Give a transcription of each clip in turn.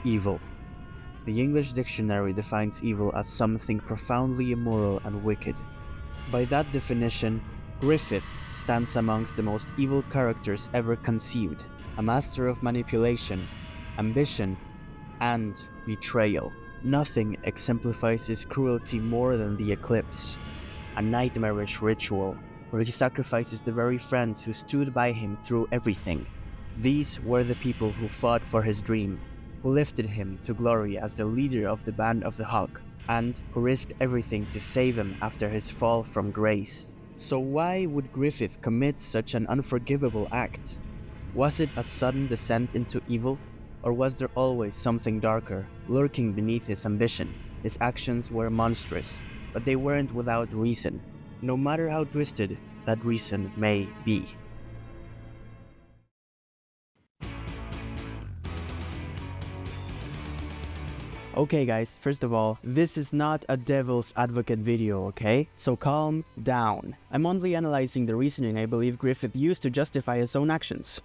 Evil. The English dictionary defines evil as something profoundly immoral and wicked. By that definition, Griffith stands amongst the most evil characters ever conceived, a master of manipulation, ambition, and betrayal. Nothing exemplifies his cruelty more than the eclipse, a nightmarish ritual where he sacrifices the very friends who stood by him through everything. These were the people who fought for his dream, who lifted him to glory as the leader of the Band of the Hawk, and who risked everything to save him after his fall from grace. So why would Griffith commit such an unforgivable act? Was it a sudden descent into evil? Or was there always something darker, lurking beneath his ambition? His actions were monstrous, but they weren't without reason, no matter how twisted that reason may be. Okay guys, first of all, this is not a devil's advocate video, okay? So calm down. I'm only analyzing the reasoning I believe Griffith used to justify his own actions.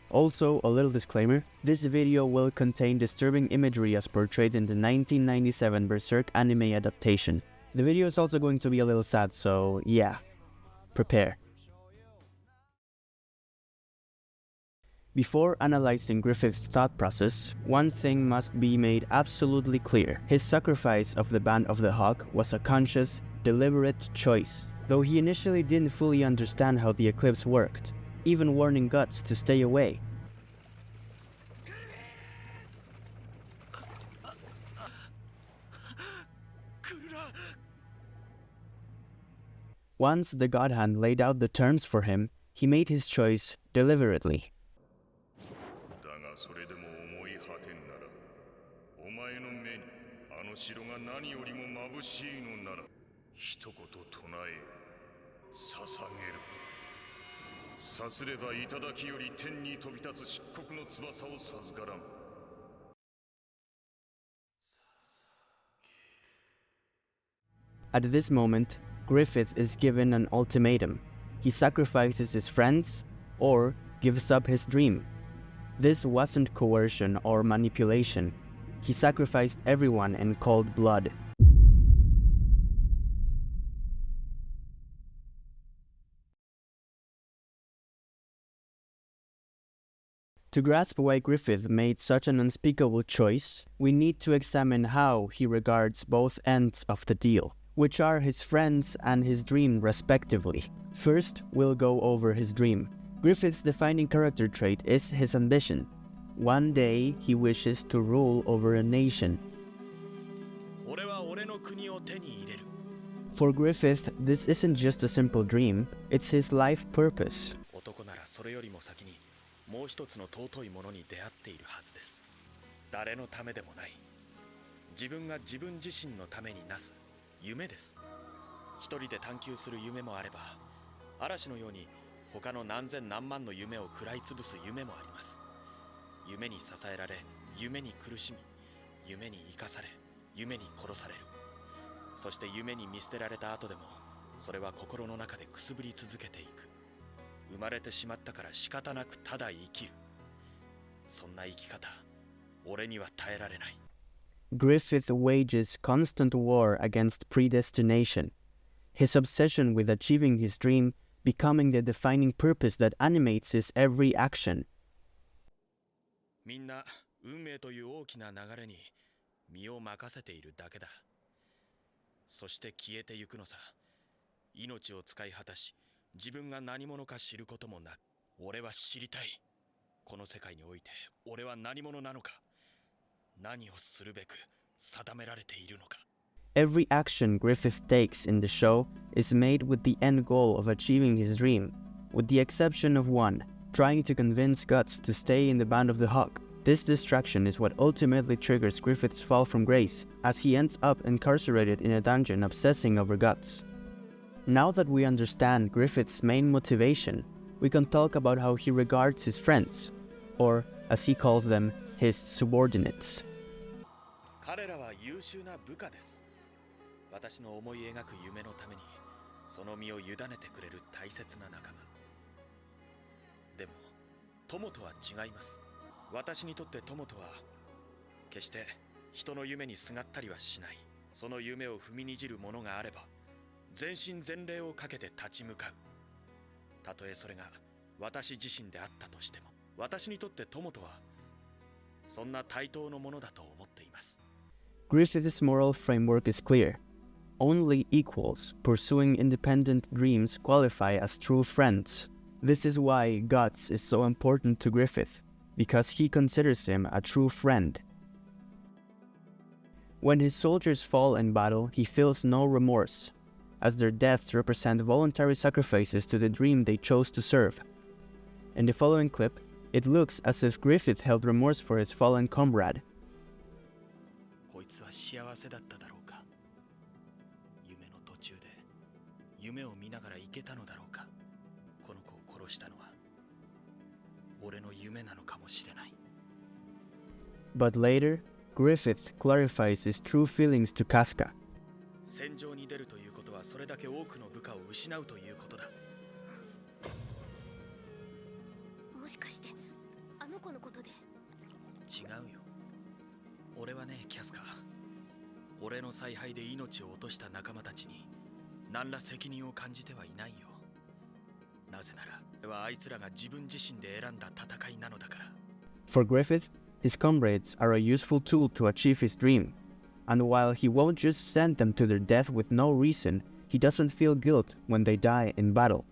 Also, a little disclaimer, this video will contain disturbing imagery as portrayed in the 1997 Berserk anime adaptation. The video is also going to be a little sad, so yeah, prepare. Before analyzing Griffith's thought process, one thing must be made absolutely clear. His sacrifice of the Band of the Hawk was a conscious, deliberate choice, though he initially didn't fully understand how the eclipse worked, even warning Guts to stay away. Once the God Hand laid out the terms for him, he made his choice deliberately. At this moment, Griffith is given an ultimatum. He sacrifices his friends or gives up his dream. This wasn't coercion or manipulation. He sacrificed everyone in cold blood. To grasp why Griffith made such an unspeakable choice, we need to examine how he regards both ends of the deal, which are his friends and his dream respectively. First, we'll go over his dream. Griffith's defining character trait is his ambition. One day, he wishes to rule over a nation. For Griffith, this isn't just a simple dream, it's his life purpose. Griffith wages constant war against predestination, his obsession with achieving his dream becoming the defining purpose that animates his every action. Every action Griffith takes in the show is made with the end goal of achieving his dream, with the exception of one, trying to convince Guts to stay in the Band of the Hawk. This distraction is what ultimately triggers Griffith's fall from grace, as he ends up incarcerated in a dungeon obsessing over Guts. Now that we understand Griffith's main motivation, we can talk about how he regards his friends, or as he calls them, his subordinates. 決して人の夢にすがったりはしない。その夢を踏みにじるものがあれば、全身全霊をかけて立ち向かう。たとえそれが私自身であったとしても、私にとって友とはそんな対等のものだと思っています。Griffith's moral framework is clear. Only equals pursuing independent dreams qualify as true friends. This is why Guts is so important to Griffith, because he considers him a true friend. When his soldiers fall in battle, he feels no remorse, as their deaths represent voluntary sacrifices to the dream they chose to serve. In the following clip, it looks as if Griffith held remorse for his fallen comrade. こいつは幸せだっただろうか。夢の途中で夢を見ながら行けたのだろうか。この子を殺したのは俺の夢なのかもしれない。But later, Griffith clarifies his true feelings to Casca. 戦場に出るということはそれだけ多くの部下を失うということだ。もしかしてあの子のことで？違うよ。俺はね、キャスカー。俺の采配で命を落とした仲間たちに何ら責任を感じてはいないよ。なぜなら、これはあいつらが自分自身で選んだ戦いなのだから。For Griffith, his comrades are a useful tool to achieve his dream, and while he won't just send them to their death with no reason, he doesn't feel guilt when they die in battle.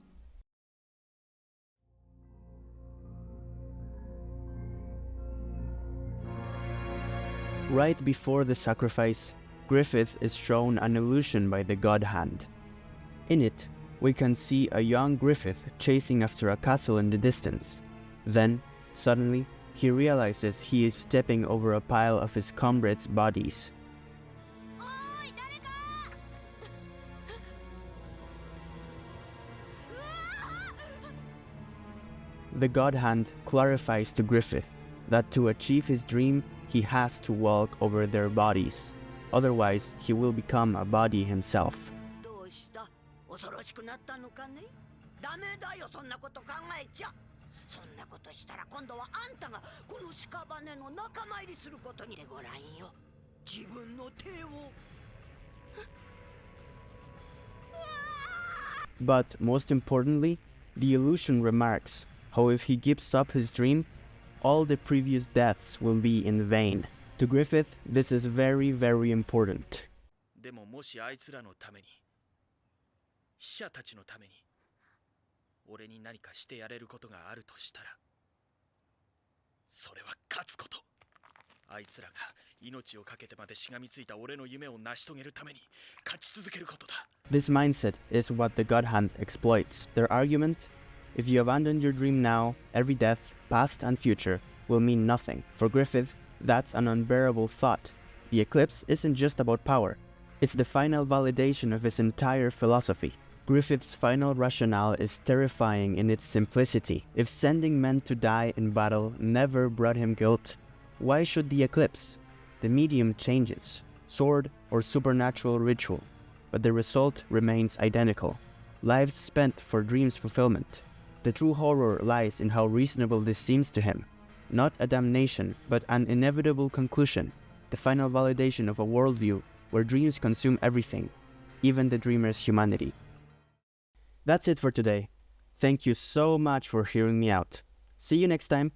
Right before the sacrifice, Griffith is shown an illusion by the God Hand. In it, we can see a young Griffith chasing after a castle in the distance. Then, suddenly, he realizes he is stepping over a pile of his comrades' bodies. The God Hand clarifies to Griffith that to achieve his dream, he has to walk over their bodies. Otherwise, he will become a body himself. どうした？恐ろしくなったのかね？ダメだよ、そんなこと考えちゃ。そんなことしたら今度はあんたがこの屍の仲間入りすることにでごらんよ。自分の手を。But most importantly, the illusion remarks how if he gives up his dream, all the previous deaths will be in vain. To Griffith, this is very, very important. でももしあいつらのために、死者たちのために、俺に何かしてやれることがあるとしたら、それは勝つこと。あいつらが命を懸けてまでしがみついた俺の夢を成し遂げるために勝ち続けることだ。This mindset is what the God Hand exploits. Their argument: if you abandon your dream now, every death, past and future, will mean nothing. For Griffith, that's an unbearable thought. The eclipse isn't just about power. It's the final validation of his entire philosophy. Griffith's final rationale is terrifying in its simplicity. If sending men to die in battle never brought him guilt, why should the eclipse? The medium changes, sword or supernatural ritual, but the result remains identical. Lives spent for dreams' fulfillment. The true horror lies in how reasonable this seems to him. Not a damnation, but an inevitable conclusion. The final validation of a worldview where dreams consume everything, even the dreamer's humanity. That's it for today. Thank you so much for hearing me out. See you next time.